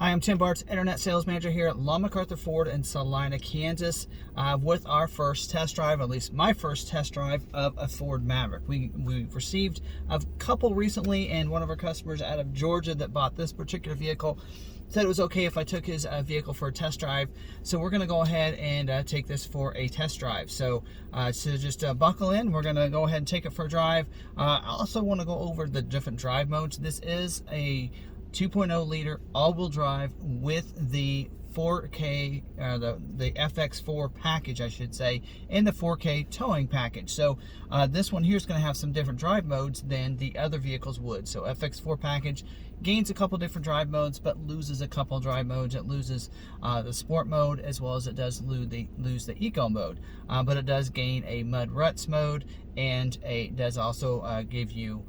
Hi, I'm Tim Bartz, Internet Sales Manager here at McArthur Ford in Salina, Kansas, with our first test drive, at least my first test drive of a Ford Maverick. We received a couple recently, and one of our customers out of Georgia that bought this particular vehicle said it was okay if I took his vehicle for a test drive. So we're going to go ahead and take this for a test drive. So just buckle in. We're going to go ahead and take it for a drive. I also want to go over the different drive modes. This is a 2.0 liter all-wheel drive with the 4K, the FX4 package, I should say, and the 4K towing package. So this one here is going to have some different drive modes than the other vehicles would. So FX4 package gains a couple different drive modes, but loses a couple drive modes. It loses the sport mode, as well as it does lose the eco mode. But it does gain a mud ruts mode, and it does also give you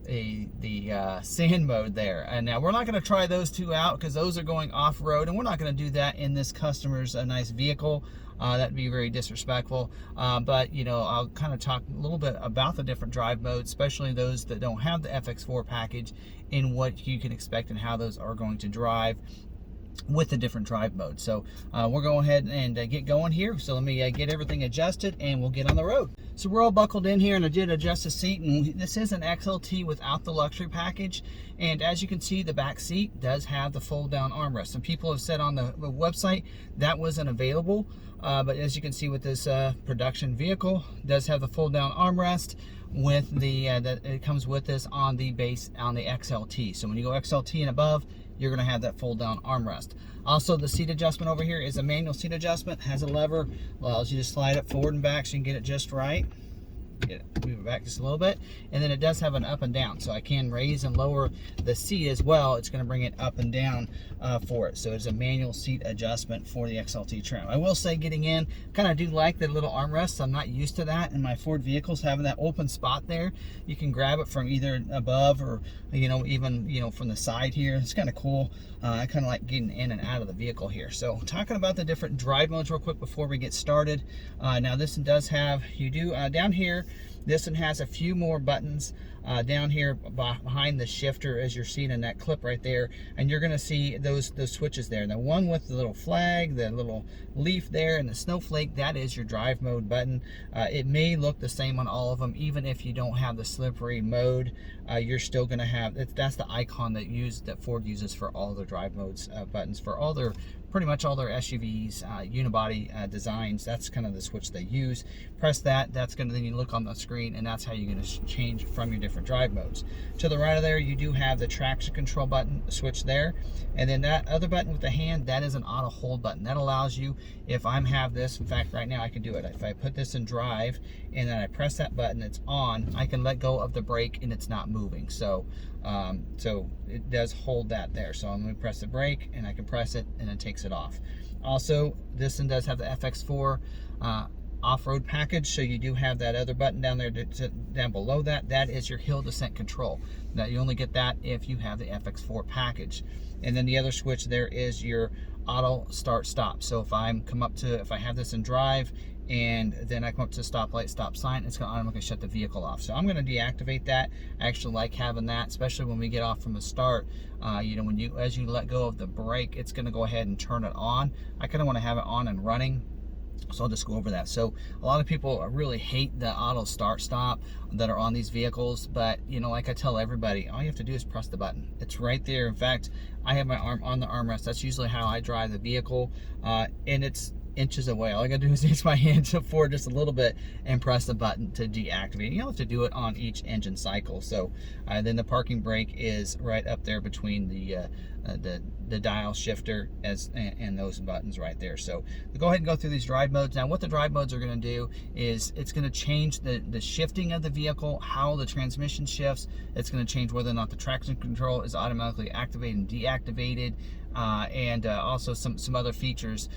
the sand mode there. And now we're not going to try those two out because those are going off-road, and we're not going to do that in this customer's nice vehicle. That'd be very disrespectful. But you know, I'll kind of talk a little bit about the different drive modes, especially those that don't have the FX4 package, and what you can expect and how those are going to drive with the different drive modes. So we're going ahead and get going here. So let me get everything adjusted and we'll get on the road. So we're all buckled in here, and I did adjust the seat, and this is an XLT without the luxury package. And as you can see, the back seat does have the fold down armrest. Some people have said on the website that wasn't available, but as you can see with this production vehicle, it does have the fold down armrest with the that it comes with this on the base on the XLT. So when you go XLT and above, you're going to have that fold down armrest. Also, the seat adjustment over here is a manual seat adjustment. Has a lever, allows you to slide it forward and back so you can get it just right. Move it back just a little bit, and then it does have an up and down, so I can raise and lower the seat as well. It's going to bring it up and down for it. So it's a manual seat adjustment for the XLT trim. I will say, getting in, kind of do like the little armrests. I'm not used to that in my Ford vehicles, having that open spot there. You can grab it from either above or even from the side here. It's kind of cool. I kind of like getting in and out of the vehicle here. So talking about the different drive modes real quick before we get started. Now this one does have, down here, this one has a few more buttons down here behind the shifter, as you're seeing in that clip right there, and you're going to see those switches there. The one with the little flag, the little leaf there, and the snowflake, that is your drive mode button. It may look the same on all of them. Even if you don't have the slippery mode, you're still going to have, that's the icon that Ford uses for all their drive modes buttons for all their pretty much all their SUVs, unibody designs. That's kind of the switch they use. Press that, that's going to, then you look on the screen, and that's how you're going to change from your different drive modes. To the right of there, you do have the traction control button switch there, and then that other button with the hand, that is an auto hold button. That allows you, if I have this, in fact right now I can do it. If I put this in drive and then I press that button, it's on, I can let go of the brake and it's not moving. So so it does hold that there. So I'm going to press the brake and I can press it and it takes it off. Also, this one does have the FX4 off-road package, so you do have that other button down there down below that. That is your hill descent control. Now you only get that if you have the FX4 package. And then the other switch there is your auto start stop. So if I have this in drive and then I come up to stoplight, stop sign, it's going to automatically shut the vehicle off. So I'm going to deactivate that. I actually like having that, especially when we get off from the start. As you let go of the brake, it's going to go ahead and turn it on. I kind of want to have it on and running, so I'll just go over that. So a lot of people really hate the auto start stop that are on these vehicles, but like I tell everybody, all you have to do is press the button. It's right there. In fact, I have my arm on the armrest. That's usually how I drive the vehicle, and it's inches away. All I gotta do is reach my hand forward just a little bit and press the button to deactivate. You don't have to do it on each engine cycle. So then the parking brake is right up there between the dial shifter and those buttons right there. So we'll go ahead and go through these drive modes. Now what the drive modes are going to do is it's going to change the shifting of the vehicle, how the transmission shifts. It's going to change whether or not the traction control is automatically activated and deactivated, and also some other features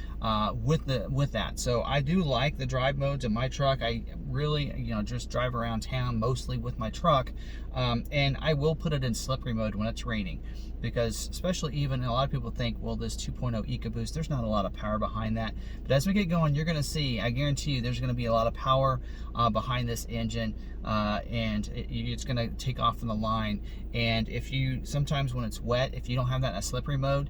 with that. So I do like the drive modes in my truck. I really just drive around town mostly with my truck, And I will put it in slippery mode when it's raining, because especially even a lot of people think, well, this 2.0 EcoBoost, there's not a lot of power behind that. But as we get going, you're going to see, I guarantee you, there's going to be a lot of power behind this engine, and it's going to take off from the line. And if you, sometimes when it's wet, if you don't have that in a slippery mode,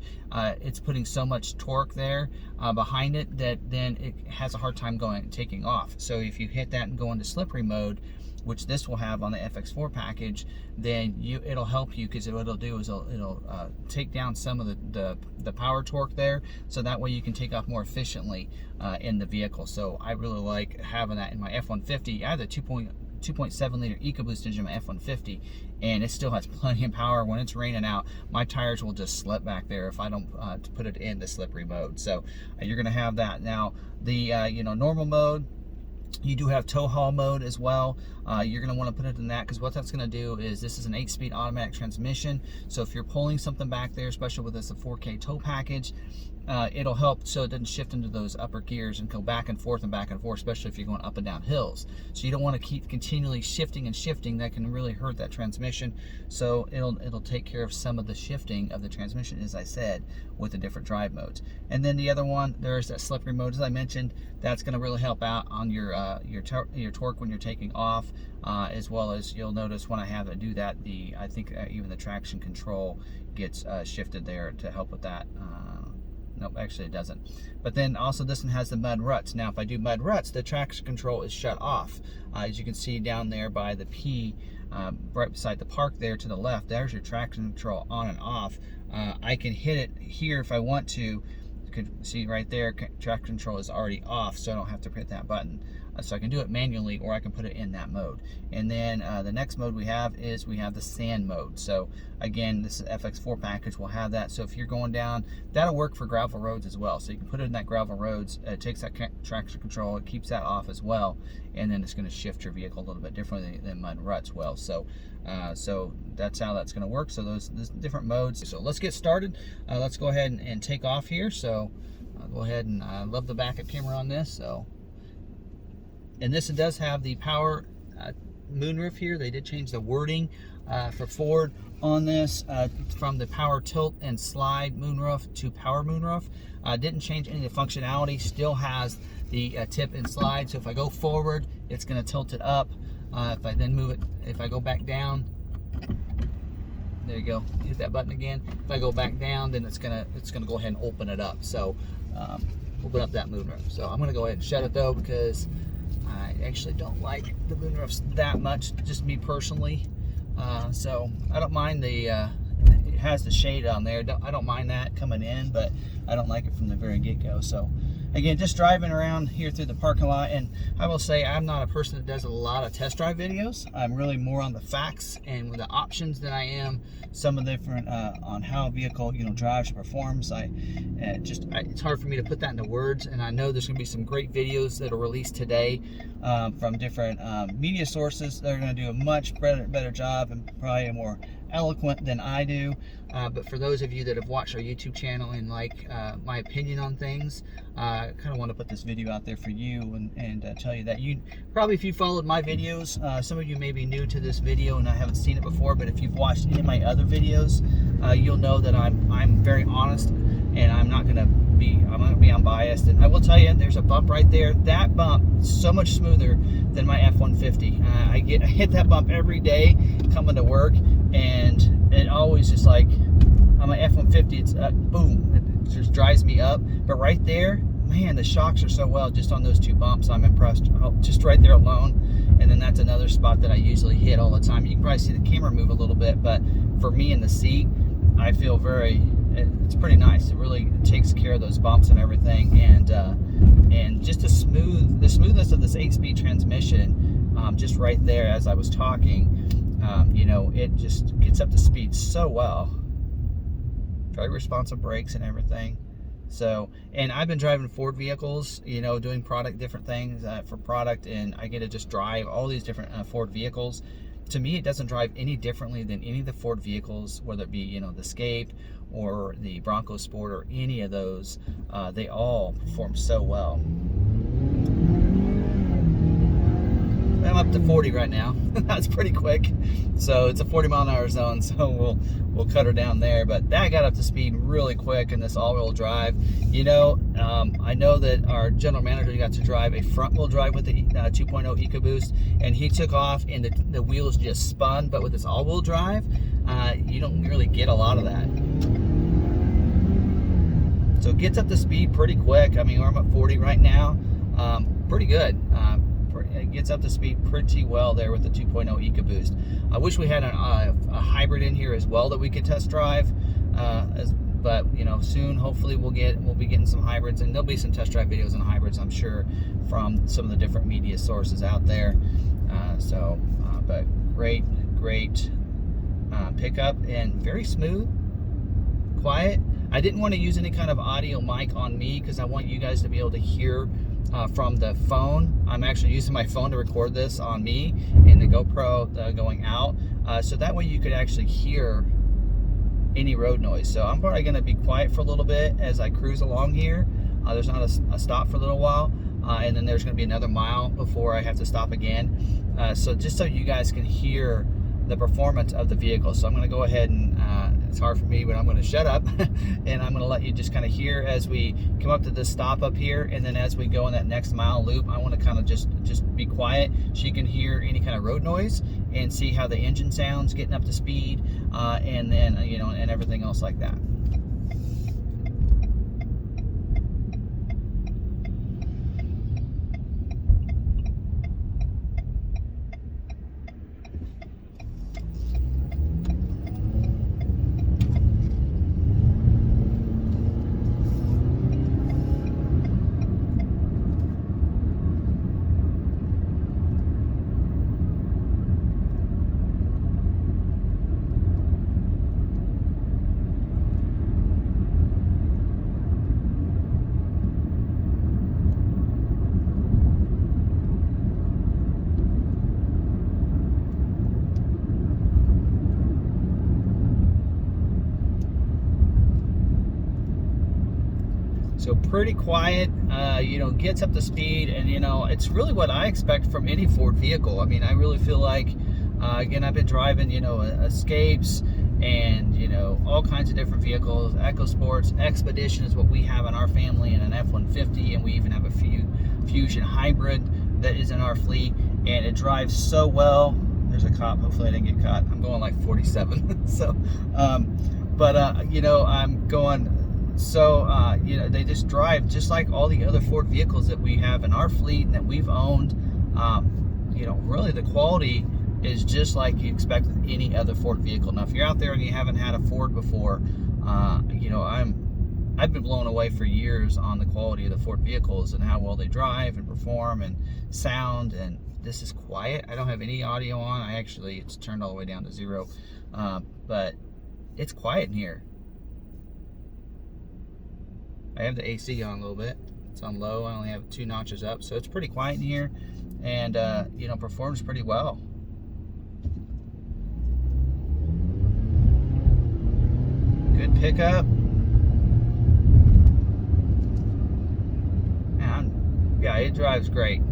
it's putting so much torque there behind it that then it has a hard time taking off. So if you hit that and go into slippery mode, which this will have on the FX4 package, then it'll help you, because what it'll do is it'll take down some of the power torque there, so that way you can take off more efficiently in the vehicle. So I really like having that in my F-150. I have the 2.7 liter EcoBoost engine in my F-150, and it still has plenty of power. When it's raining out, my tires will just slip back there if I don't put it in the slippery mode. So you're gonna have that. Now the normal mode, you do have tow haul mode as well. You're going to want to put it in that, because what that's going to do is, this is an 8-speed automatic transmission. So if you're pulling something back there, especially with this a 4K tow package, it'll help so it doesn't shift into those upper gears and go back and forth, especially if you're going up and down hills. So you don't want to keep continually shifting and shifting. That can really hurt that transmission. So it'll take care of some of the shifting of the transmission, as I said, with the different drive modes. And then the other one, there's that slippery mode, as I mentioned. That's going to really help out on your torque when you're taking off, as well as you'll notice when I have it do that, I think even the traction control gets shifted there to help with that. Nope, actually it doesn't. But then also this one has the mud ruts. Now if I do mud ruts, the traction control is shut off. As you can see down there by the P, right beside the park there to the left, there's your traction control on and off. I can hit it here if I want to. You can see right there, traction control is already off, so I don't have to hit that button. So I can do it manually, or I can put it in that mode. And then the next mode we have the sand mode. So again, this is FX4 package will have that. So if you're going down, that'll work for gravel roads as well. So you can put it in that gravel roads. It takes that traction control, it keeps that off as well, and then it's going to shift your vehicle a little bit differently than mud ruts will. So so that's how that's going to work. So those different modes. So let's get started. Let's go ahead and take off here. So I'll go ahead and I love the backup camera on this. So. And this does have the power moonroof here. They did change the wording for Ford on this from the power tilt and slide moonroof to power moonroof. Didn't change any of the functionality. Still has the tip and slide. So if I go forward, it's going to tilt it up. If I then move it, if I go back down, there you go. Hit that button again. If I go back down, then it's gonna go ahead and open it up. So open up that moonroof. So I'm gonna go ahead and shut it though, because I actually don't like the moonroofs that much, just me personally. So I don't mind it has the shade on there. I don't mind that coming in, but I don't like it from the very get-go. So again, just driving around here through the parking lot, and I will say I'm not a person that does a lot of test drive videos. I'm really more on the facts and with the options than I am some of the different on how a vehicle drives or performs. It's hard for me to put that into words, and I know there's going to be some great videos that are released today from different media sources that are going to do a much better job and probably more eloquent than I do. But for those of you that have watched our YouTube channel and like my opinion on things, I kind of want to put this video out there for you and tell you that if you followed my videos, some of you may be new to this video and I haven't seen it before, but if you've watched any of my other videos, you'll know that I'm very honest, and I'm not gonna be unbiased. And I will tell you, there's a bump right there. That bump is so much smoother than my F-150. I hit that bump every day coming to work, and it always just like on my F-150, it's boom, it just drives me up. But right there, man, the shocks are so well just on those two bumps. I'm impressed just right there alone. And then that's another spot that I usually hit all the time. You can probably see the camera move a little bit, but for me in the seat, I feel it's pretty nice. It really takes care of those bumps and everything, and just the smoothness of this 8-speed transmission, just right there as I was talking, it just gets up to speed so well. Very responsive brakes and everything. So, and I've been driving Ford vehicles, doing different things for product, and I get to just drive all these different Ford vehicles. To me, it doesn't drive any differently than any of the Ford vehicles, whether it be, the Escape or the Bronco Sport or any of those. They all perform so well. I'm up to 40 right now. That's pretty quick. So it's a 40-mile-an-hour zone, so we'll cut her down there. But that got up to speed really quick in this all-wheel drive. You know, I know that our general manager got to drive a front-wheel drive with the 2.0 EcoBoost, and he took off and the wheels just spun. But with this all-wheel drive, you don't really get a lot of that. So it gets up to speed pretty quick. I mean, I'm at 40 right now. Pretty good. It gets up to speed pretty well there with the 2.0 EcoBoost. I wish we had a hybrid in here as well that we could test drive. But you know, soon hopefully we'll be getting some hybrids, and there'll be some test drive videos on hybrids, I'm sure, from some of the different media sources out there. But great pickup, and very smooth, quiet. I didn't want to use any kind of audio mic on me because I want you guys to be able to hear from the phone. I'm actually using my phone to record this on me and the GoPro going out, so that way you could actually hear any road noise. So I'm probably going to be quiet for a little bit as I cruise along here. There's not a stop for a little while, and then there's going to be another mile before I have to stop again. So just so you guys can hear the performance of the vehicle. So I'm going to go ahead and it's hard for me, but I'm going to shut up and I'm going to let you just kind of hear as we come up to this stop up here, and then as we go in that next mile loop, I want to kind of just be quiet so you can hear any kind of road noise and see how the engine sounds getting up to speed, and then you know, and everything else like that. So pretty quiet, you know, gets up to speed, and you know, it's really what I expect from any Ford vehicle. I mean, I really feel like, again, I've been driving, you know, Escapes and, you know, all kinds of different vehicles. EcoSports, Expedition is what we have in our family, and an F-150, and we even have a Fusion hybrid that is in our fleet, and it drives so well. There's a cop, hopefully I didn't get caught. I'm going like 47. So, you know, I'm going. So, you know, they just drive just like all the other Ford vehicles that we have in our fleet and that we've owned. You know, really the quality is just like you expect with any other Ford vehicle. Now, if you're out there and you haven't had a Ford before, you know, I've been blown away for years on the quality of the Ford vehicles and how well they drive and perform and sound. And this is quiet. I don't have any audio on. It's turned all the way down to 0. But it's quiet in here. I have the AC on a little bit. It's on low. I only have 2 notches up, so it's pretty quiet in here, and you know, performs pretty well. Good pickup. And yeah, it drives great.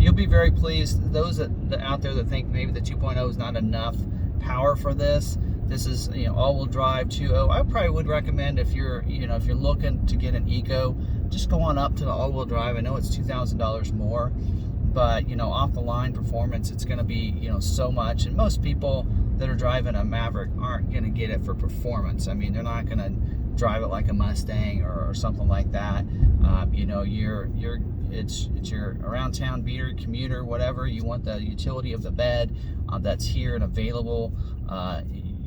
You'll be very pleased. Those that out there that think maybe the 2.0 is not enough power for this. This is, you know, all-wheel drive 2.0. I probably would recommend, if you're looking to get an Eco, just go on up to the all-wheel drive. I know it's $2,000 more, but you know, off the line performance, it's going to be, you know, so much. And most people that are driving a Maverick aren't going to get it for performance. I mean, they're not going to drive it like a Mustang or something like that. You know, it's your around town beater, commuter, whatever. You want the utility of the bed that's here and available.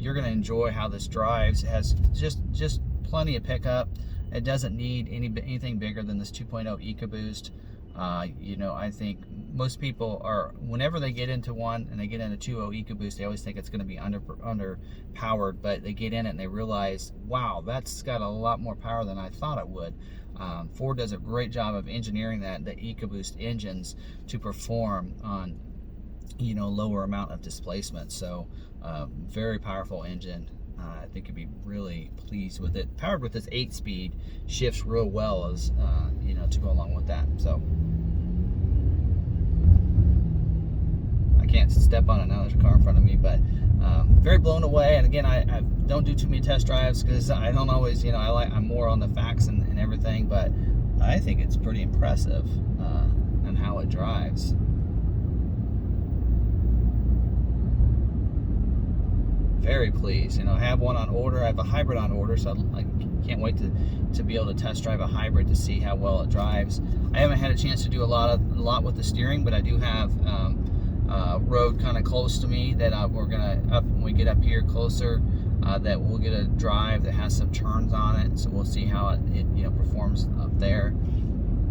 You're going to enjoy how this drives. It has just plenty of pickup. It doesn't need anything bigger than this 2.0 EcoBoost. You know, I think most people are, whenever they get into one and they get into 2.0 EcoBoost, they always think it's going to be underpowered, but they get in it and they realize, wow, that's got a lot more power than I thought it would. Ford does a great job of engineering the EcoBoost engines to perform on, you know, lower amount of displacement. So very powerful engine. I think you'd be really pleased with it. Powered with this 8-speed, shifts real well as you know, to go along with that. So can't step on it now. There's a car in front of me, but very blown away. And again, I don't do too many test drives because I don't always, you know, I'm more on the facts and everything, but I think it's pretty impressive on how it drives. Very pleased. You know, I have one on order. I have a hybrid on order, so I can't wait to be able to test drive a hybrid to see how well it drives. I haven't had a chance to do a lot with the steering, but I do have road kind of close to me that we're gonna when we get up here closer, that we'll get a drive that has some turns on it. So we'll see how it you know, performs up there.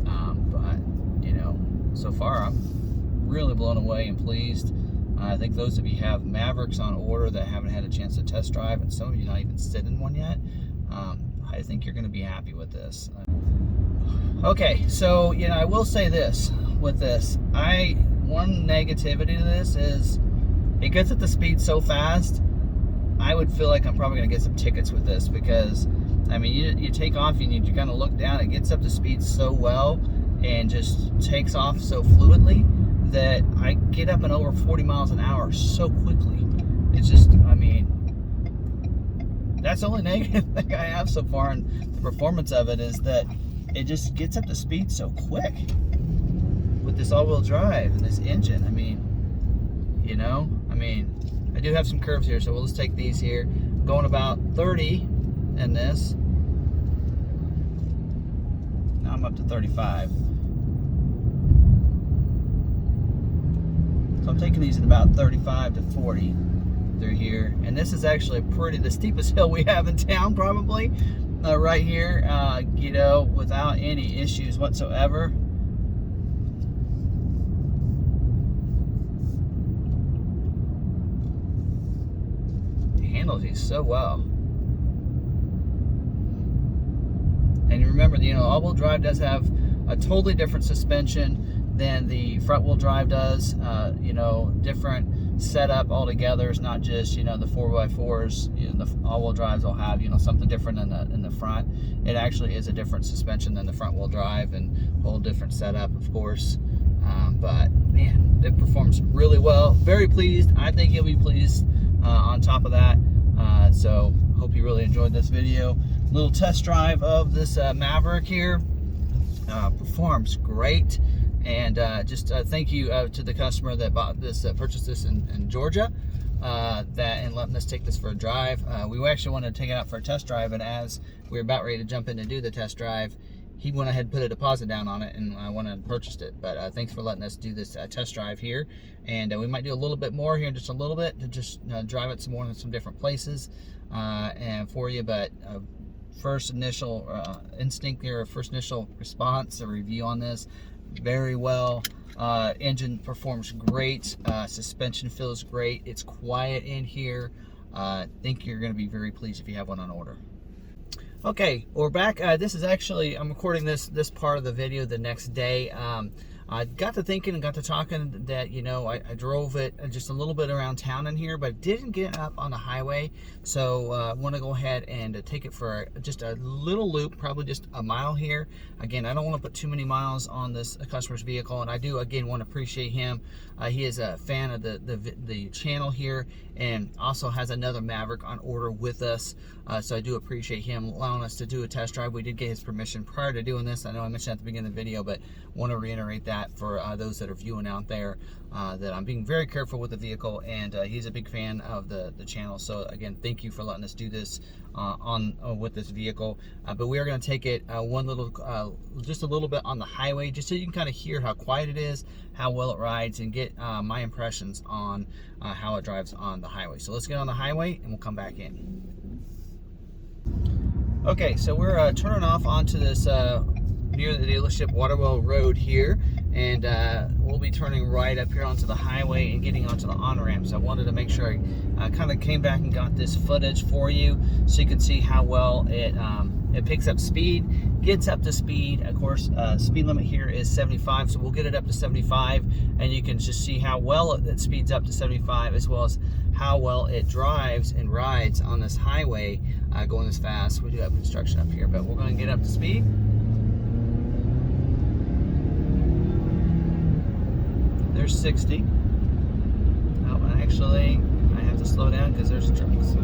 But you know, so far I'm really blown away and pleased. I think those of you have Mavericks on order that haven't had a chance to test drive, and some of you not even sit in one yet, I think you're going to be happy with this. Okay, so you know, I will say this with this. One negativity to this is it gets at the speed so fast. I would feel like I'm probably going to get some tickets with this because, I mean, you take off and you kind of look down. It gets up to speed so well and just takes off so fluidly that I get up and over 40 miles an hour so quickly. It's just, I mean, that's the only negative thing I have so far in the performance of it, is that it just gets up to speed so quick with this all-wheel drive and this engine. I mean, you know, I mean, I do have some curves here, so we'll just take these here. I'm going about 30 in this. Now I'm up to 35. So I'm taking these at about 35 to 40 through here. And this is actually the steepest hill we have in town, probably, right here, you know, without any issues whatsoever. It handles these so well. And remember, you know, all-wheel drive does have a totally different suspension than the front-wheel drive does. You know, different setup altogether. It's not just, you know, the 4x4s. You know, the all-wheel drives will have, you know, something different in the front. It actually is a different suspension than the front-wheel drive, and a whole different setup, of course. But man, it performs really well. Very pleased. I think you'll be pleased on top of that. So hope you really enjoyed this video. Little test drive of this Maverick here. Performs great. And just thank you to the customer that bought this, purchased this in Georgia, and letting us take this for a drive. We actually wanted to take it out for a test drive, and as we were about ready to jump in to do the test drive, he went ahead and put a deposit down on it, and I went and purchased it. But thanks for letting us do this test drive here, and we might do a little bit more here, just a little bit, to just drive it some more in some different places and for you. But first initial instinct here, first initial response, a review on this. Very well. Engine performs great. Suspension feels great. It's quiet in here. I think you're going to be very pleased if you have one on order. Okay, we're back. This is actually, I'm recording this part of the video the next day. I got to thinking and got to talking that, you know, I drove it just a little bit around town in here, but didn't get up on the highway. So I want to go ahead and take it for just a little loop, probably just a mile here. Again, I don't want to put too many miles on this customer's vehicle, and I do, again, want to appreciate him. He is a fan of the channel here, and also has another Maverick on order with us. So I do appreciate him allowing us to do a test drive. We did get his permission prior to doing this. I know I mentioned at the beginning of the video, but want to reiterate that for those that are viewing out there, that I'm being very careful with the vehicle, and he's a big fan of the channel. So again, thank you for letting us do this with this vehicle. But we are going to take it just a little bit on the highway, just so you can kind of hear how quiet it is, how well it rides, and get my impressions on how it drives on the highway. So let's get on the highway and we'll come back in. Okay, so we're turning off onto this near the dealership Waterwell Road here, and we'll be turning right up here onto the highway and getting onto the on-ramp. So I wanted to make sure I kind of came back and got this footage for you so you can see how well it picks up speed, gets up to speed. Of course, speed limit here is 75, so we'll get it up to 75, and you can just see how well it speeds up to 75, as well as how well it drives and rides on this highway going this fast. We do have construction up here, but we're going to get up to speed. There's 60. actually, I have to slow down because there's trucks.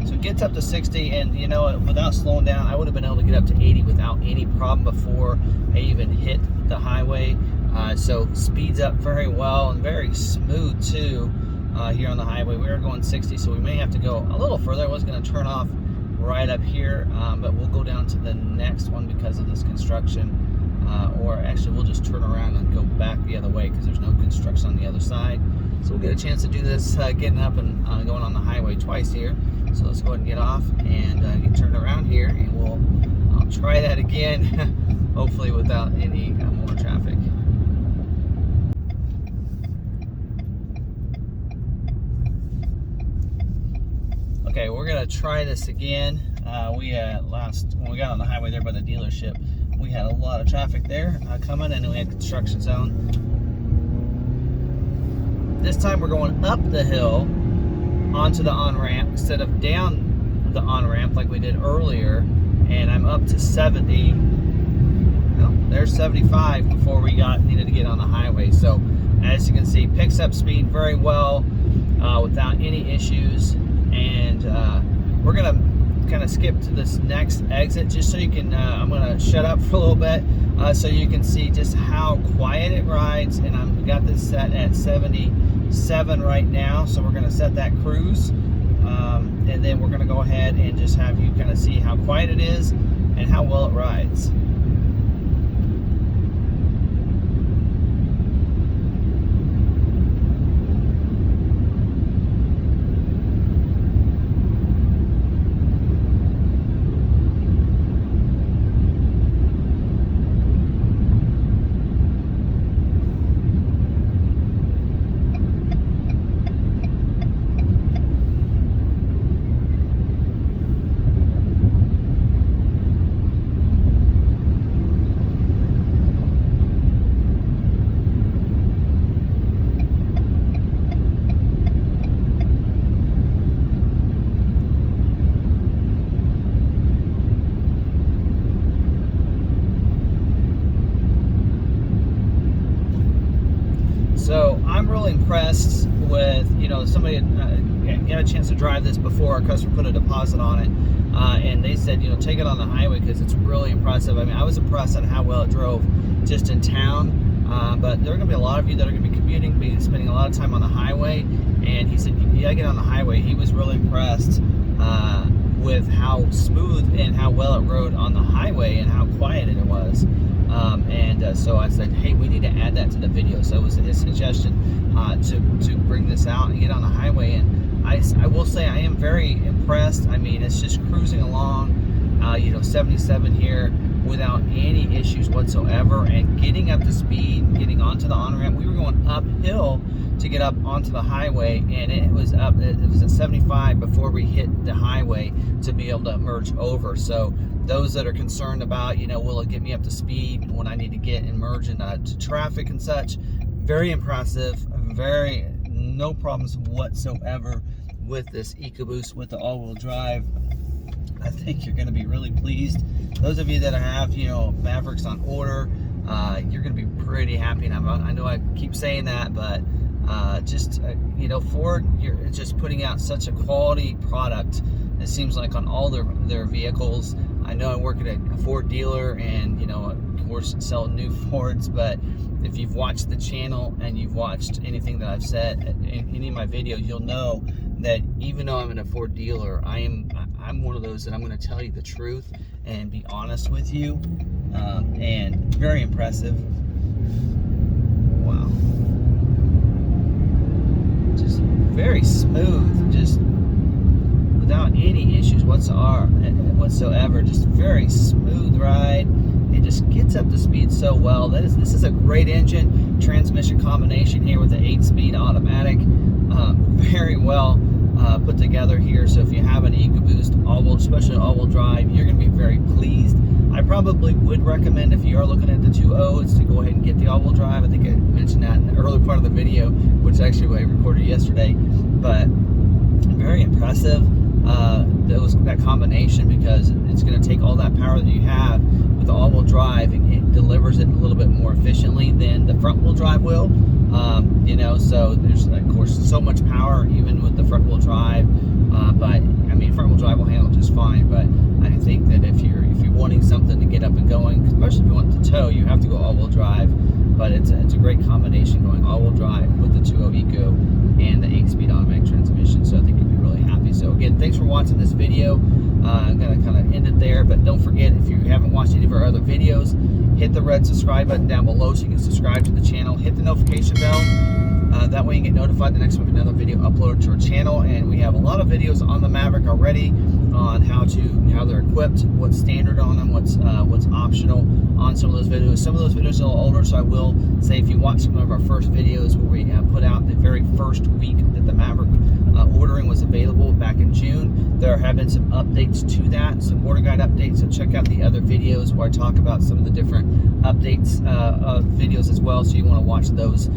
So it gets up to 60, and you know, without slowing down, I would have been able to get up to 80 without any problem before I even hit the highway. So speeds up very well and very smooth too here on the highway. We are going 60, so we may have to go a little further. I was going to turn off right up here, but we'll go down to the next one because of this construction. Or actually, we'll just turn around and go back the other way because there's no construction on the other side. So we'll get a chance to do this getting up and going on the highway twice here. So let's go ahead and get off and get turned around here, and I'll try that again, hopefully without any more traffic. Okay, we're gonna try this again. When we got on the highway there by the dealership, we had a lot of traffic there coming, and we had construction zone. This time we're going up the hill onto the on-ramp instead of down the on-ramp like we did earlier, and I'm up to 70. Well, there's 75 before we needed to get on the highway. So as you can see, picks up speed very well without any issues. And we're gonna kind of skip to this next exit just so you can, I'm gonna shut up for a little bit so you can see just how quiet it rides. And I've got this set at 77 right now, so we're gonna set that cruise, and then we're gonna go ahead and just have you kind of see how quiet it is and how well it rides. So I'm really impressed with, you know, somebody got a chance to drive this before. Our customer put a deposit on it, and they said, you know, take it on the highway because it's really impressive. I mean, I was impressed on how well it drove just in town, but there are going to be a lot of you that are going to be commuting, spending a lot of time on the highway, and he said, you got to get on the highway. He was really impressed with how smooth and how well it rode on the highway and how quiet it was. So I said, hey, we need to add that to the video. So it was his suggestion to bring this out and get on the highway. And I will say I am very impressed. I mean, it's just cruising along, you know, 77 here without any issues whatsoever, and getting up to speed, getting onto the on-ramp. We were going uphill to get up onto the highway, and it was at 75 before we hit the highway to be able to merge over. So those that are concerned about, you know, will it get me up to speed when I need to get and merge into traffic and such, very impressive, no problems whatsoever with this EcoBoost with the all-wheel drive. I think you're going to be really pleased. Those of you that have, you know, Mavericks on order, you're going to be pretty happy. And I know I keep saying that, but you know, Ford, you're just putting out such a quality product. It seems like on all their vehicles. I know I work at a Ford dealer, and you know, of course, sell new Fords. But if you've watched the channel and you've watched anything that I've said in any of my videos, you'll know that even though I'm in a Ford dealer, I'm one of those that I'm going to tell you the truth and be honest with you. And very impressive. Wow. Just very smooth, just without any issues whatsoever. Just very smooth ride. It just gets up to speed so well. This is a great engine transmission combination here with the 8-speed automatic. Very well put together here. So if you have an EcoBoost, especially all-wheel drive, you're going to be very pleased. I probably would recommend, if you are looking at the 2.0s, to go ahead and get the all-wheel drive. I think I mentioned that in the early part of the video, which is actually what I recorded yesterday. But very impressive. that combination, because it's going to take all that power that you have with the all-wheel drive, and it delivers it a little bit more efficiently than the front-wheel drive will. You know, so there's of course so much power even with the front-wheel drive, but I mean front-wheel drive will handle just fine. But I think that if you're wanting something to get up and going, especially if you want to tow, you have to go all-wheel drive. But it's a great combination going all-wheel drive with the 2.0 Eco and the 8-speed automatic transmission. So I think you'll be really happy. So again, thanks for watching this video. I'm gonna kind of end it there, but don't forget, if you haven't watched any of our other videos, hit the red subscribe button down below so you can subscribe to the channel. Hit the notification bell. That way you get notified the next time we have another video uploaded to our channel. And we have a lot of videos on the Maverick already on how they're equipped, what's standard on them, what's optional on some of those videos. Some of those videos are a little older, so I will say if you watch some of our first videos where we put out the very first week that the Maverick ordering was available back in June, there have been some updates to that, some order guide updates. So check out the other videos where I talk about some of the different updates of videos as well. So you want to watch those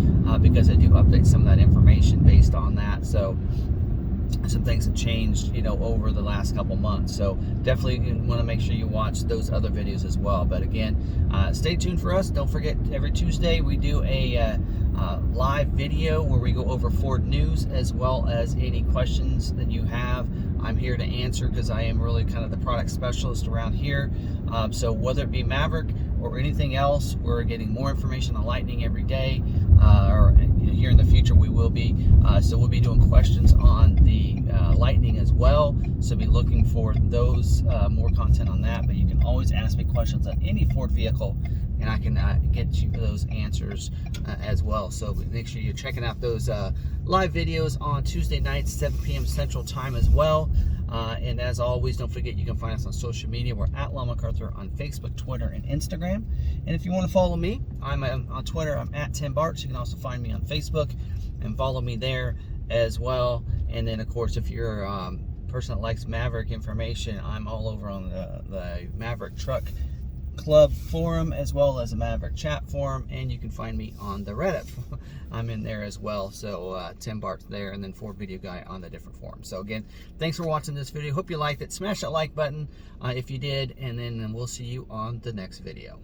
because I do update some of that information based on that. So some things have changed, you know, over the last couple months. So definitely want to make sure you watch those other videos as well. But again, stay tuned for us. Don't forget, every Tuesday we do a live video where we go over Ford news as well as any questions that you have. I'm here to answer because I am really kind of the product specialist around here. So whether it be Maverick or anything else, we're getting more information on Lightning every day, or here in the future we will be. So we'll be doing questions on the Lightning as well. So be looking for those, more content on that. But you can always ask me questions on any Ford vehicle, and I can get you those answers as well. So make sure you're checking out those live videos on Tuesday nights, 7 p.m. Central Time as well. And as always, don't forget you can find us on social media. We're at McArthur on Facebook, Twitter, and Instagram. And if you want to follow me, I'm on Twitter. I'm at Tim Bartz. You can also find me on Facebook and follow me there as well. And then, of course, if you're a person that likes Maverick information, I'm all over on the Maverick Truck Club forum as well as a Maverick chat forum, and you can find me on the Reddit. I'm in there as well. So Tim Bartz there, and then Ford Video Guy on the different forums. So again, thanks for watching this video. Hope you liked it. Smash that like button if you did, and then we'll see you on the next video.